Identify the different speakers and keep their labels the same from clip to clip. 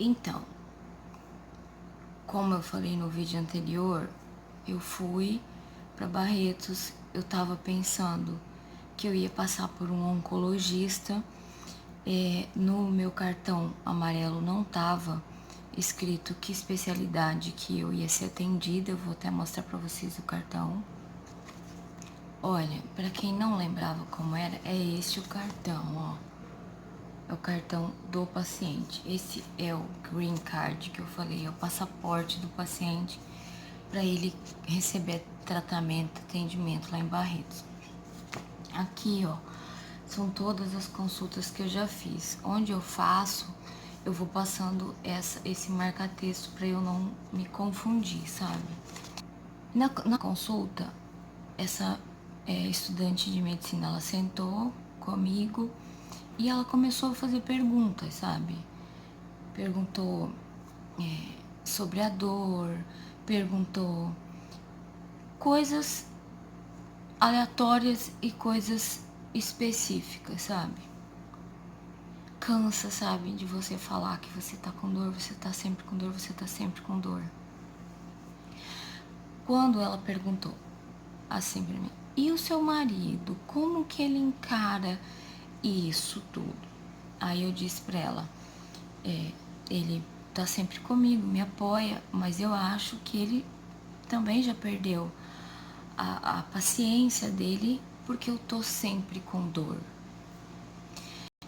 Speaker 1: Então, como eu falei no vídeo anterior, eu fui para Barretos, eu tava pensando que eu ia passar por um oncologista. No meu cartão amarelo não tava escrito que especialidade que eu ia ser atendida. Eu vou até mostrar para vocês o cartão. Olha, para quem não lembrava como era, é este o cartão, ó. É o cartão do paciente. Esse é o green card que eu falei, é o passaporte do paciente para ele receber tratamento, atendimento lá em Barretos. Aqui, ó, são todas as consultas que eu já fiz. Onde eu faço, eu vou passando esse marca-texto para eu não me confundir, sabe? Na consulta, essa estudante de medicina, ela sentou comigo e ela começou a fazer perguntas, sabe? Perguntou sobre a dor, perguntou coisas aleatórias e coisas específicas, sabe? Cansa, sabe, de você falar que você tá com dor, você tá sempre com dor, você tá sempre com dor. Quando ela perguntou assim pra mim, e o seu marido, como que ele encara isso tudo? Aí eu disse pra ela, ele tá sempre comigo, me apoia, mas eu acho que ele também já perdeu a paciência dele porque eu tô sempre com dor.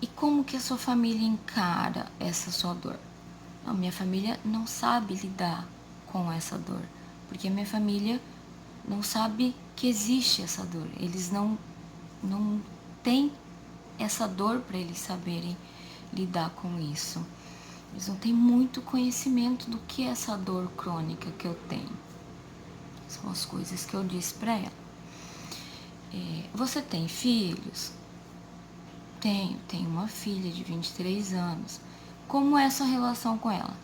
Speaker 1: E como que a sua família encara essa sua dor? A minha família não sabe lidar com essa dor, porque a minha família não sabe que existe essa dor. Eles não têm essa dor para eles saberem lidar com isso. Eles não têm muito conhecimento do que é essa dor crônica que eu tenho. São as coisas que eu disse para ela. Você tem filhos? Tenho uma filha de 23 anos. Como é a sua relação com ela?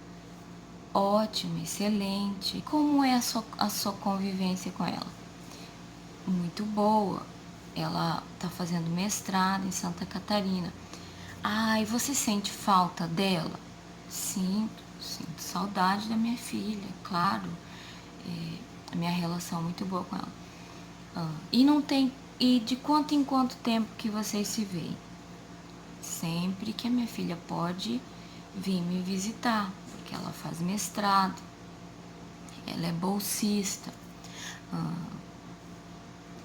Speaker 1: Ótima, excelente. Como é a sua convivência com ela? Muito boa. Ela tá fazendo mestrado em Santa Catarina. E você sente falta dela? Sinto saudade da minha filha, claro. A minha relação é muito boa com ela. E de quanto em quanto tempo que vocês se veem? Sempre que a minha filha pode vir me visitar, porque ela faz mestrado, ela é bolsista.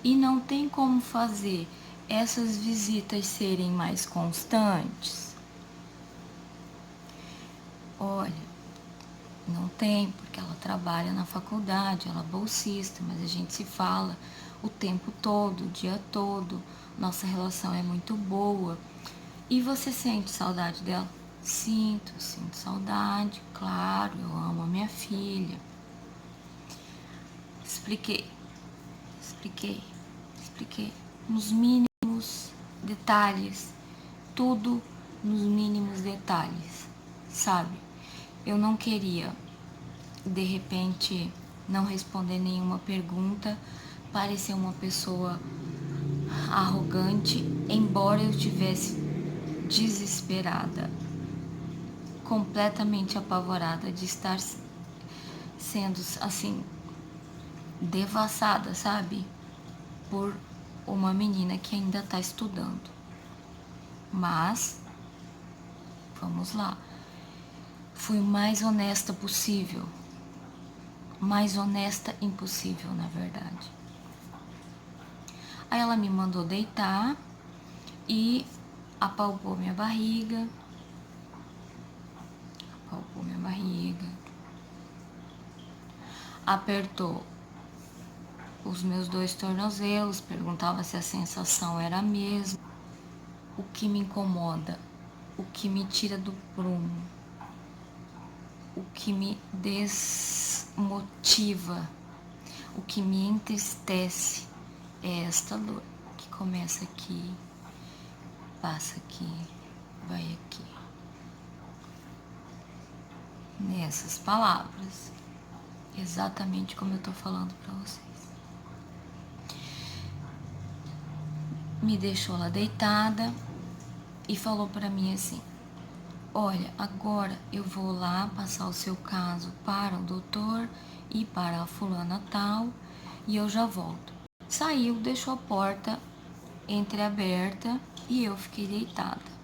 Speaker 1: E não tem como fazer essas visitas serem mais constantes? Olha, não tem, porque ela trabalha na faculdade, ela é bolsista, mas a gente se fala o tempo todo, o dia todo, nossa relação é muito boa. E você sente saudade dela? Sinto saudade, claro, eu amo a minha filha. Expliquei nos mínimos detalhes, tudo nos mínimos detalhes, sabe? Eu não queria, de repente, não responder nenhuma pergunta, parecer uma pessoa arrogante, embora eu estivesse desesperada, completamente apavorada de estar sendo assim devassada, sabe, por uma menina que ainda está estudando. Mas vamos lá, fui o mais honesta possível, mais honesta impossível, na verdade. Aí ela me mandou deitar e apalpou minha barriga, apertou os meus 2 tornozelos, perguntava se a sensação era a mesma. O que me incomoda, o que me tira do prumo, o que me desmotiva, o que me entristece é esta dor que começa aqui, passa aqui, vai aqui. Nessas palavras, exatamente como eu tô falando pra vocês. Me deixou lá deitada e falou pra mim assim: olha, agora eu vou lá passar o seu caso para o doutor e para a fulana tal e eu já volto. Saiu, deixou a porta entreaberta e eu fiquei deitada.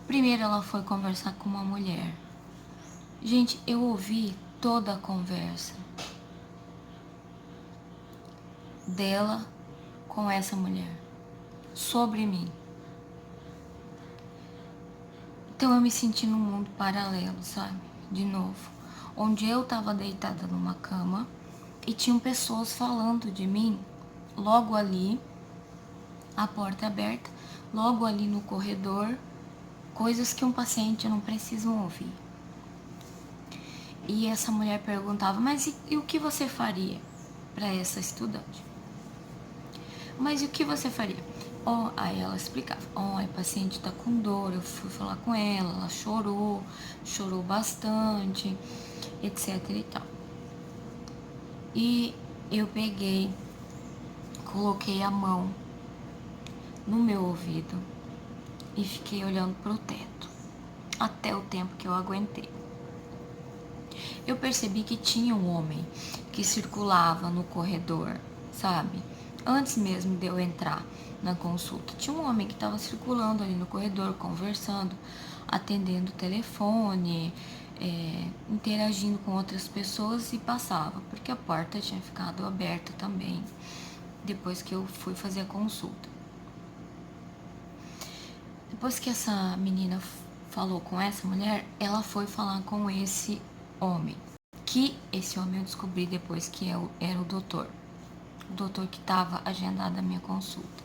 Speaker 1: Primeiro ela foi conversar com uma mulher. Gente, eu ouvi toda a conversa dela com essa mulher sobre mim. Então eu me senti num mundo paralelo, sabe? De novo, onde eu tava deitada numa cama e tinham pessoas falando de mim logo ali, a porta aberta, logo ali no corredor, coisas que um paciente não precisa ouvir. E essa mulher perguntava, mas e o que você faria para essa estudante? Mas e o que você faria? Aí ela explicava, a paciente tá com dor, eu fui falar com ela chorou bastante, etc e tal. E eu peguei, coloquei a mão no meu ouvido e fiquei olhando pro teto, até o tempo que eu aguentei. Eu percebi que tinha um homem que circulava no corredor, sabe? Antes mesmo de eu entrar na consulta, tinha um homem que estava circulando ali no corredor, conversando, atendendo o telefone, interagindo com outras pessoas e passava, porque a porta tinha ficado aberta também, depois que eu fui fazer a consulta. Depois que essa menina falou com essa mulher, ela foi falar com esse homem. Que esse homem eu descobri depois que era o doutor que estava agendado a minha consulta.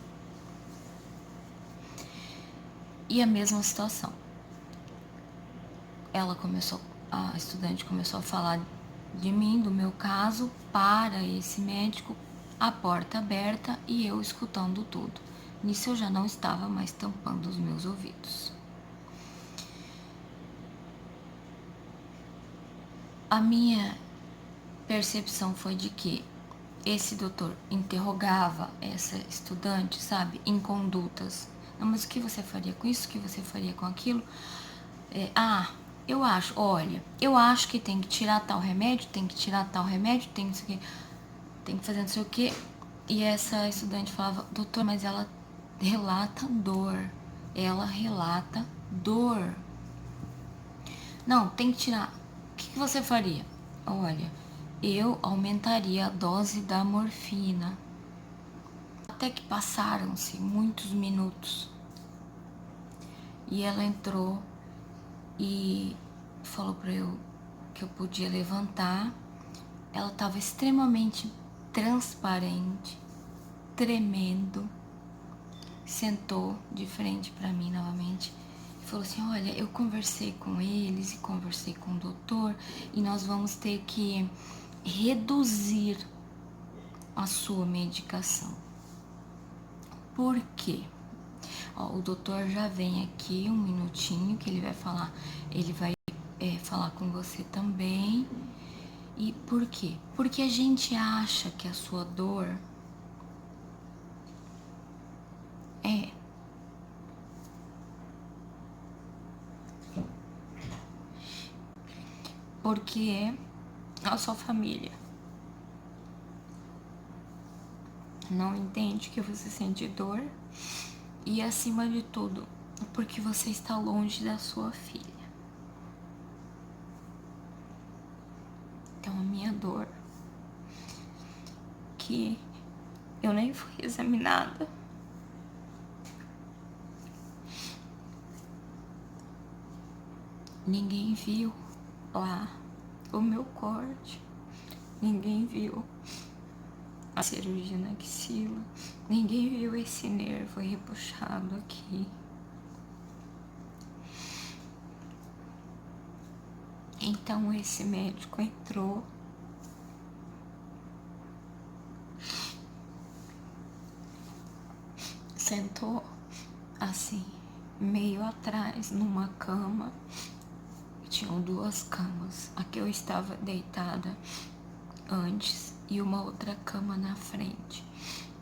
Speaker 1: E a mesma situação. A estudante começou a falar de mim, do meu caso, para esse médico, a porta aberta e eu escutando tudo. Nisso eu já não estava mais tampando os meus ouvidos. A minha percepção foi de que esse doutor interrogava essa estudante, sabe, em condutas. Não, mas o que você faria com isso? O que você faria com aquilo? Eu acho que tem que tirar tal remédio, tem que fazer não sei o que. E essa estudante falava, doutor, mas ela relata dor. Não, tem que tirar. O que você faria? Olha, eu aumentaria a dose da morfina. Até que passaram-se muitos minutos. E ela entrou e falou para eu que eu podia levantar. Ela estava extremamente transparente, tremendo. Sentou de frente para mim novamente e falou assim, olha, eu conversei com eles e conversei com o doutor e nós vamos ter que reduzir a sua medicação. Por quê? O doutor já vem aqui um minutinho que ele vai falar, falar com você também. E por quê? Porque a gente acha que a sua dor porque a sua família não entende que você sente dor e, acima de tudo, porque você está longe da sua filha. Então, a minha dor, que eu nem fui examinada, ninguém viu lá o meu corte, ninguém viu a cirurgia na axila, ninguém viu esse nervo repuxado aqui. Então esse médico entrou sentou assim, meio atrás, numa cama. Tinham duas camas, a que eu estava deitada antes e uma outra cama na frente.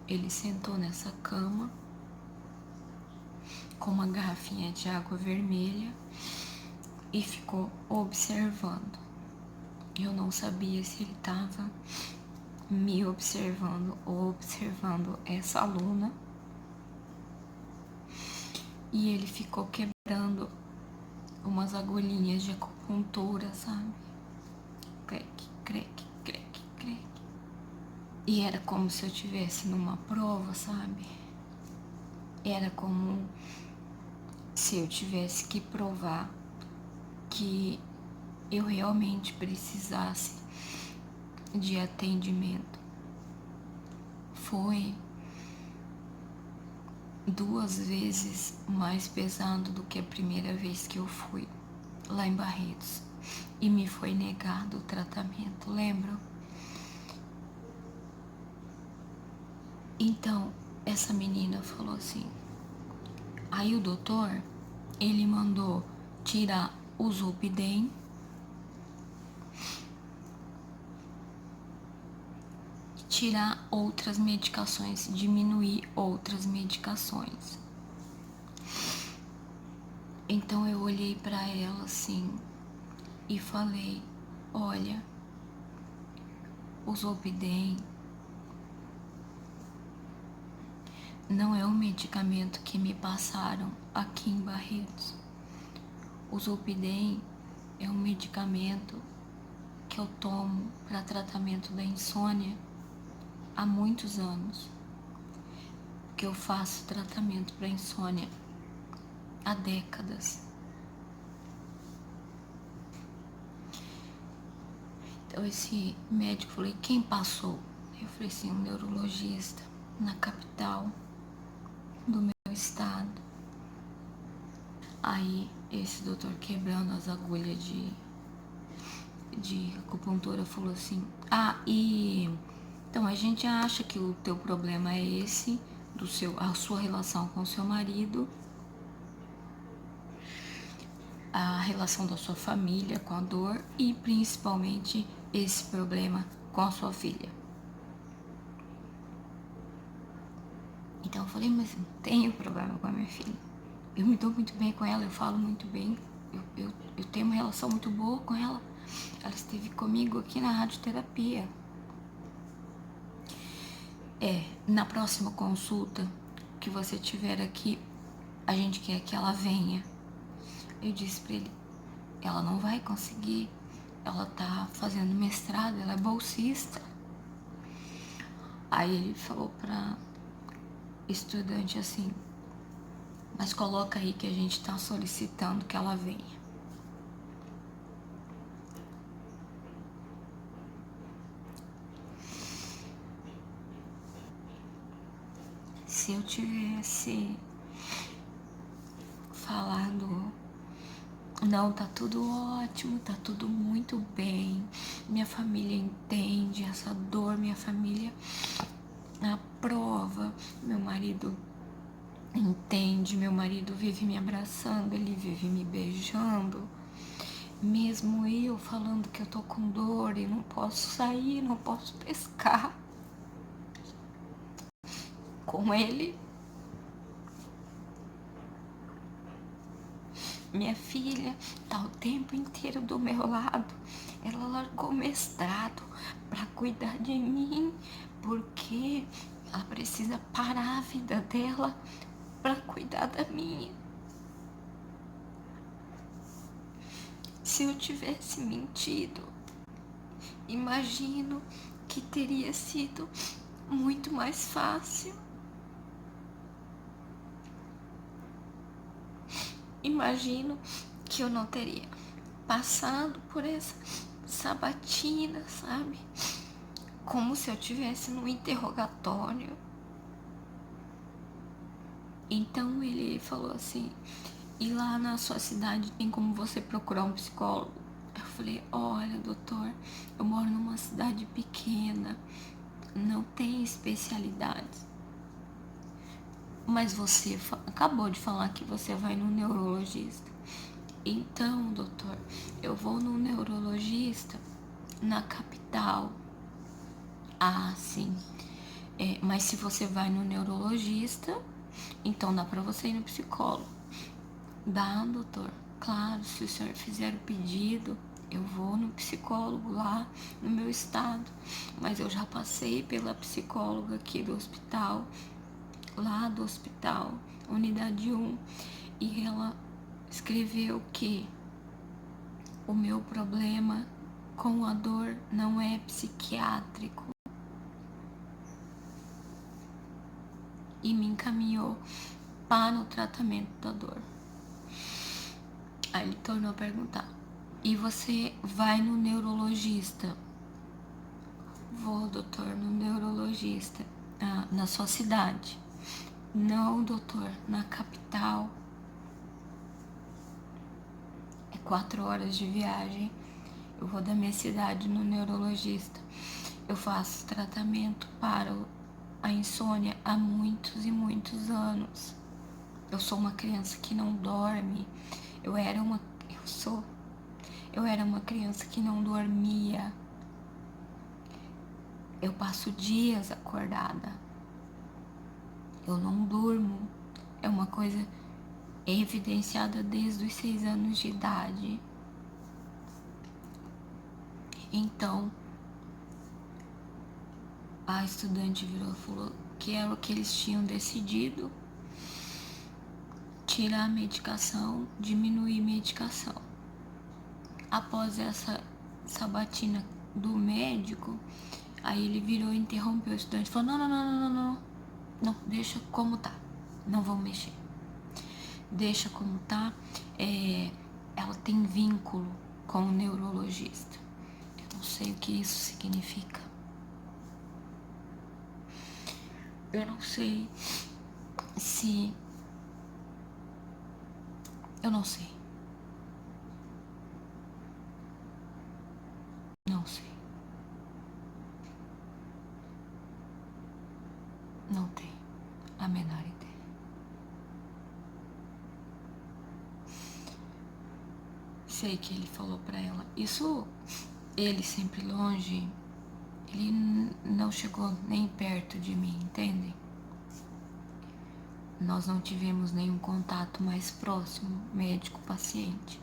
Speaker 1: Ele sentou nessa cama, com uma garrafinha de água vermelha e ficou observando. Eu não sabia se ele estava me observando ou observando essa aluna. E ele ficou quebrando umas agulhinhas de acupuntura, sabe? Creque, creque, creque, creque. E era como se eu estivesse numa prova, sabe? Era como se eu tivesse que provar que eu realmente precisasse de atendimento. Foi 2 vezes mais pesado do que a primeira vez que eu fui lá em Barretos e me foi negado o tratamento, lembram? Então, essa menina falou assim, aí o doutor, ele mandou tirar o Zolpidem, tirar outras medicações, diminuir outras medicações. Então eu olhei para ela assim e falei, olha, o Zolpidem não é o medicamento que me passaram aqui em Barretos. O Zolpidem é um medicamento que eu tomo para tratamento da insônia há muitos anos. Que eu faço tratamento para insônia há décadas. Então esse médico, falei, quem passou? Eu falei assim, um neurologista na capital do meu estado. Aí esse doutor, quebrando as agulhas de acupuntura, falou assim, então a gente acha que o teu problema é esse, a sua relação com o seu marido, a relação da sua família com a dor e principalmente esse problema com a sua filha. Então eu falei, mas não tenho problema com a minha filha. Eu me dou muito bem com ela, eu falo muito bem, eu tenho uma relação muito boa com ela. Ela esteve comigo aqui na radioterapia. Na próxima consulta que você tiver aqui, a gente quer que ela venha. Eu disse pra ele, ela não vai conseguir, ela tá fazendo mestrado, ela é bolsista. Aí ele falou pra estudante assim, mas coloca aí que a gente tá solicitando que ela venha. Se eu tivesse falado, não, tá tudo ótimo, tá tudo muito bem, minha família entende essa dor, minha família aprova, meu marido entende, meu marido vive me abraçando, ele vive me beijando, mesmo eu falando que eu tô com dor e não posso sair, não posso pescar com ele. Minha filha tá o tempo inteiro do meu lado. Ela largou o mestrado para cuidar de mim, porque ela precisa parar a vida dela para cuidar da minha. Se eu tivesse mentido, imagino que teria sido muito mais fácil. Imagino que eu não teria passado por essa sabatina, sabe? Como se eu tivesse num interrogatório. Então ele falou assim, e lá na sua cidade tem como você procurar um psicólogo? Eu falei, olha, doutor, eu moro numa cidade pequena, não tem especialidades. Mas você acabou de falar que você vai no neurologista. Então, doutor, eu vou no neurologista na capital. Ah, sim. Mas se você vai no neurologista, Então dá pra você ir no psicólogo. Dá, doutor. Claro, se o senhor fizer o pedido, eu vou no psicólogo lá no meu estado. Mas eu já passei pela psicóloga aqui do hospital, lá do hospital, unidade 1, e ela escreveu que o meu problema com a dor não é psiquiátrico e me encaminhou para o tratamento da dor. Aí ele tornou a perguntar: e você vai no neurologista? Vou, doutor, no neurologista. Ah, na sua cidade? Não, doutor, na capital. É 4 horas de viagem. Eu vou da minha cidade no neurologista. Eu faço tratamento para a insônia há muitos e muitos anos. Eu sou uma criança que não dorme. Eu era uma criança que não dormia. Eu passo dias acordada. Eu não durmo. É uma coisa evidenciada desde os 6 anos de idade. Então, a estudante virou e falou que era o que eles tinham decidido: tirar a medicação, diminuir a medicação. Após essa sabatina do médico, aí ele virou e interrompeu o estudante e falou: não, deixa como tá, não vão mexer, deixa como tá. Ela tem vínculo com o neurologista. Eu não sei o que isso significa. Eu não sei se... Eu não sei. Não sei. Não tem a menor ideia. Sei que ele falou pra ela. Isso, ele sempre longe, ele não chegou nem perto de mim, entendem? Nós não tivemos nenhum contato mais próximo, médico-paciente.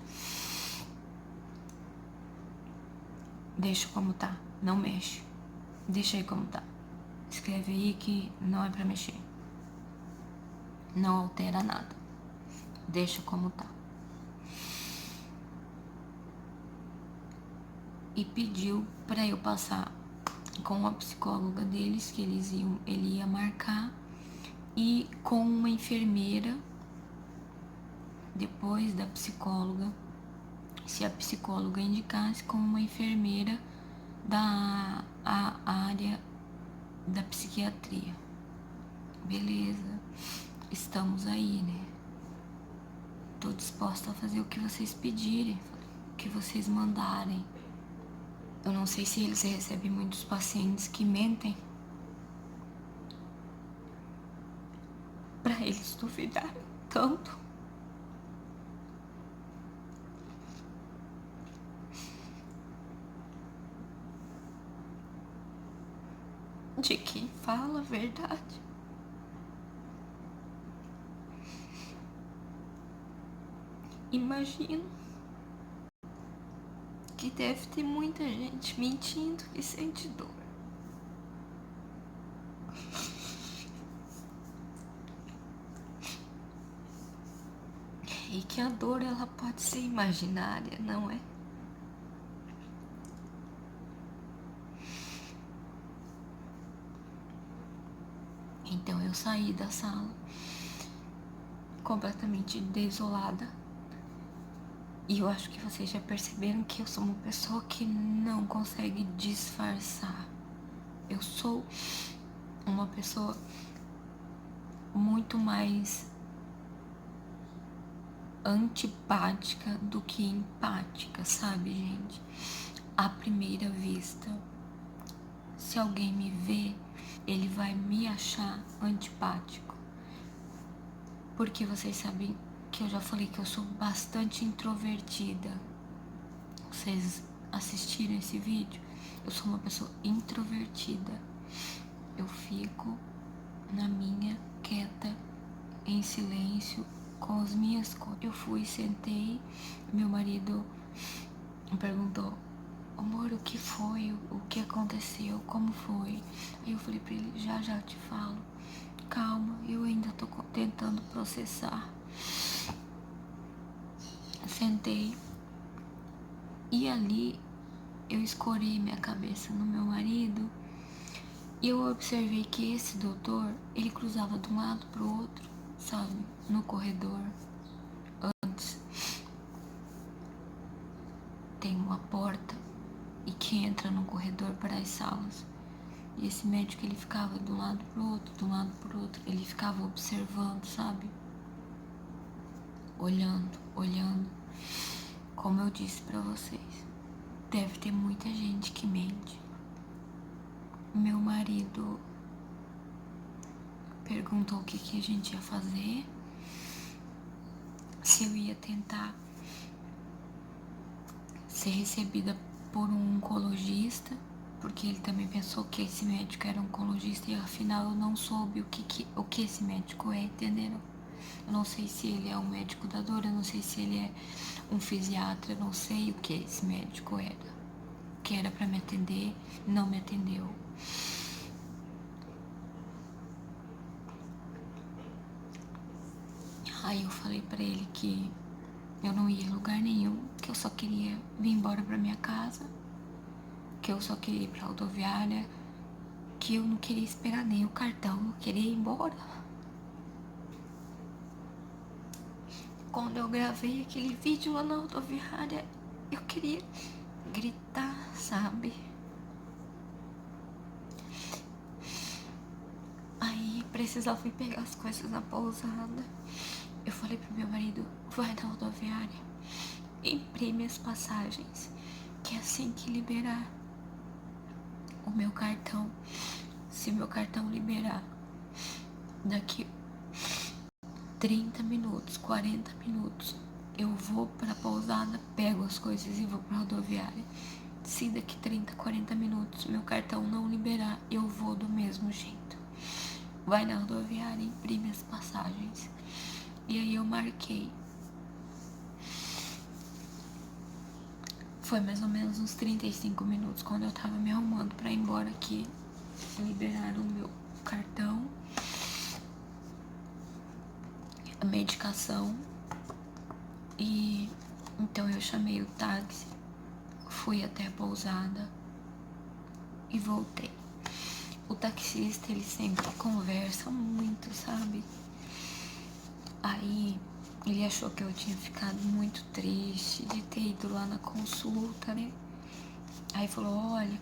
Speaker 1: Deixa como tá, não mexe. Deixa aí como tá. Escreve aí que não é pra mexer. Não altera nada. Deixa como tá. E pediu pra eu passar com a psicóloga deles, que ele ia marcar, e com uma enfermeira, depois da psicóloga, se a psicóloga indicasse, com uma enfermeira da área da psiquiatria. Beleza, estamos aí, né? Tô disposta a fazer o que vocês pedirem, o que vocês mandarem. Eu não sei se eles recebem muitos pacientes que mentem pra eles duvidarem tanto. De quem fala a verdade. Imagino que deve ter muita gente mentindo que sente dor. E que a dor, ela pode ser imaginária, não é? Então eu saí da sala completamente desolada. E eu acho que vocês já perceberam que eu sou uma pessoa que não consegue disfarçar. Eu sou uma pessoa muito mais antipática do que empática, sabe, gente? À primeira vista, se alguém me vê, ele vai me achar antipático. Porque vocês sabem que eu já falei que eu sou bastante introvertida. Vocês assistiram esse vídeo? Eu sou uma pessoa introvertida. Eu fico na minha, quieta, em silêncio com as minhas coisas. Eu fui, sentei, meu marido perguntou: amor, o que foi? O que aconteceu? Como foi? Aí eu falei pra ele: já já te falo. Calma, eu ainda tô tentando processar. Sentei e ali eu escorei minha cabeça no meu marido e eu observei que esse doutor, ele cruzava de um lado pro outro, sabe, no corredor. Antes tem uma porta e que entra no corredor para as salas. E esse médico, ele ficava de um lado pro outro, de um lado pro outro. Ele ficava observando, sabe? Olhando. Como eu disse pra vocês, deve ter muita gente que mente. Meu marido perguntou o que a gente ia fazer, se eu ia tentar ser recebida por um oncologista, porque ele também pensou que esse médico era oncologista e afinal eu não soube o que esse médico é, entenderam? Eu não sei se ele é um médico da dor, eu não sei se ele é um fisiatra, eu não sei o que esse médico era. Que era pra me atender, não me atendeu. Aí eu falei pra ele que eu não ia em lugar nenhum, que eu só queria vir embora pra minha casa, que eu só queria ir pra rodoviária, que eu não queria esperar nem o cartão, eu queria ir embora. Quando eu gravei aquele vídeo lá na rodoviária, eu queria gritar, sabe? Aí precisava ir pegar as coisas na pousada. Eu falei pro meu marido: vai na rodoviária, imprime as passagens, que assim que liberar o meu cartão, se meu cartão liberar daqui 30 minutos, 40 minutos, eu vou pra pousada, pego as coisas e vou pra rodoviária. Se daqui 30, 40 minutos meu cartão não liberar, eu vou do mesmo jeito. Vai na rodoviária, imprime as passagens. E aí eu marquei. Foi mais ou menos uns 35 minutos quando eu tava me arrumando pra ir embora que liberaram o meu cartão, a medicação. E então eu chamei o táxi, fui até a pousada e voltei. O taxista, ele sempre conversa muito, sabe? Aí ele achou que eu tinha ficado muito triste de ter ido lá na consulta, né? Aí falou: olha,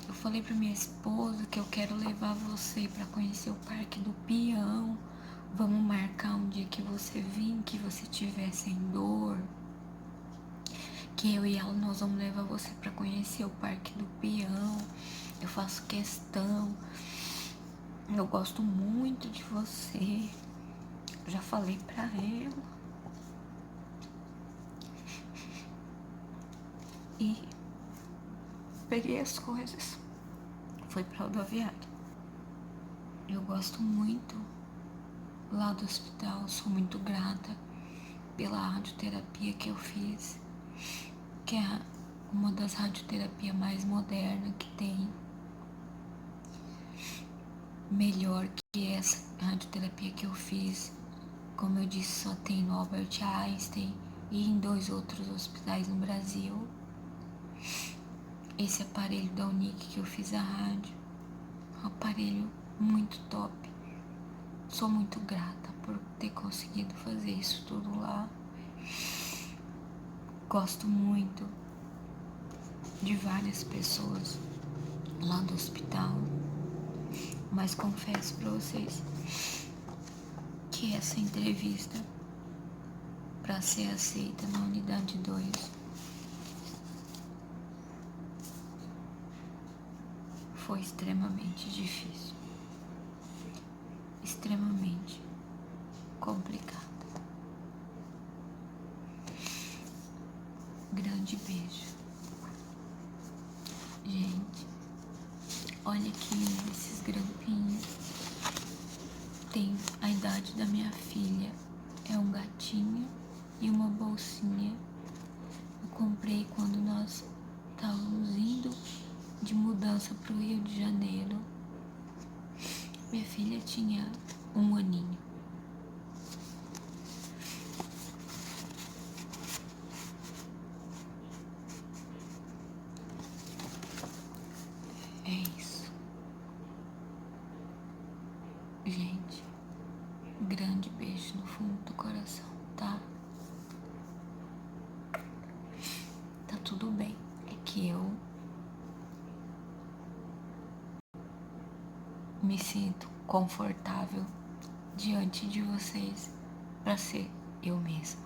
Speaker 1: eu falei pra minha esposa que eu quero levar você pra conhecer o Parque do Peão. Vamos marcar um dia que você vir, que você tiver sem dor, que eu e ela, nós vamos levar você pra conhecer o Parque do Peão. Eu faço questão, eu gosto muito de você. Já falei pra ela. E peguei as coisas, fui pra rodoviária. Eu gosto muito lá do hospital, sou muito grata pela radioterapia que eu fiz, que é uma das radioterapias mais modernas que tem. Melhor que essa radioterapia que eu fiz, como eu disse, só tem no Albert Einstein e em 2 outros hospitais no Brasil. Esse aparelho da Unic que eu fiz a rádio, um aparelho muito top. Sou muito grata por ter conseguido fazer isso tudo lá. Gosto muito de várias pessoas lá do hospital, mas confesso pra vocês que essa entrevista, para ser aceita na unidade 2, foi extremamente difícil, extremamente complicado. Grande beijo. Gente, olha aqui esses grampinhos. Tem a idade presente da minha filha é um gatinho e uma bolsinha. Eu comprei quando nós estávamos indo de mudança para o Rio de Janeiro. Minha filha tinha 1 aninho. É isso. Gente, grande beijo no fundo do coração, tá? Tá tudo bem. É que eu me sinto confortável diante de vocês para ser eu mesma.